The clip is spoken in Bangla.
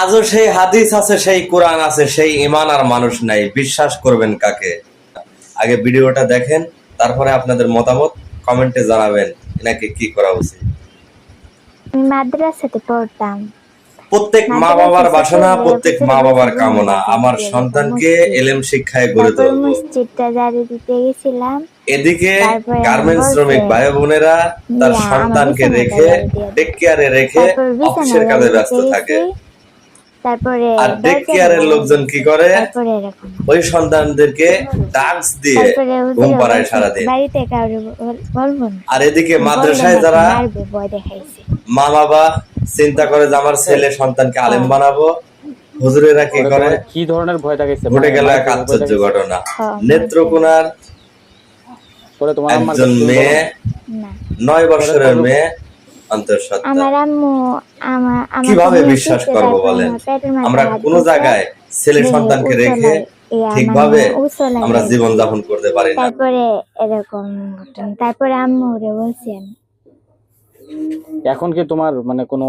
আজও সেই হাদিস আছে, সেই কোরআন আছে, সেই ঈমান আর মানুষ নাই, বিশ্বাস করবেন কাকে? আগে ভিডিওটা দেখেন, তারপরে আপনাদের মতামত কমেন্টে জানাবেন এনাকে কি করা উচিত। আমি মাদ্রাসাতে পড়তাম। প্রত্যেক মা বাবার বাসনা, প্রত্যেক মা বাবার কামনা আমার সন্তানকে এলেম শিক্ষায় গড়ে তারপর তুলবো। মসজিদটা জারি দিতে গেছিলাম। এদিকে তারপরে গার্মেন্টস বলছে, শ্রমিক ভাই বোনেরা তার "মিয়া, আমার সন্তানকে বিছানাটা রেখে জারি দিয়ে দাও।" টেক কেয়ারে রেখে তারপর বিছানা অফিসের কাজে জারি ব্যস্ত দিতে থাকে। গেছি। তারপরে আর টেক দরজাটা কেয়ারের লাগাই লোকজন কি দিয়েছে। করে? তারপরে এরকম ওই সন্তানদেরকে ডাক্স দিয়ে তারপরে ঘুম হুজুরে পাড়ায় বলছে, সারাদিন। বাড়িতে কাউরে বলবো না, আর এদিকে বললে মাদ্রাসায় নাকি যারা মারবে, ভয় দেখাইছে। মা বাবা চিন্তা করে যে আমার ছেলে সন্তানকে আলেম বানাবো, হুজুরেরা কি পরে করে? তোমার কি ধরনের ভয় দেখাইছে? ঘটে গেল মায়ের এক ভয় আশ্চর্য দেখাইছে? ঘটনা। হ্যাঁ, নেত্রকোনার পরে তোমার আম্মার একজন কাছে তুমি মেয়ে, বলো? না 9 বছরের মেয়ে অন্তঃসত্ত্বা। আমার আম্মু আমাকে কিভাবে দিয়ে বিশ্বাস দিচ্ছে, করব তারপরে বলেন? আমার পেটের মাঝে আমরা হাত কোন দিছে। জায়গায় ছেলে সন্তানকে রেখে ঠিকভাবে আমরা জীবন যাপন করতে পারি না। তারপরে এরকম ঘটনা। তারপরে আম্মুরে বলছি আমি। এখন কি তোমার মানে কোনো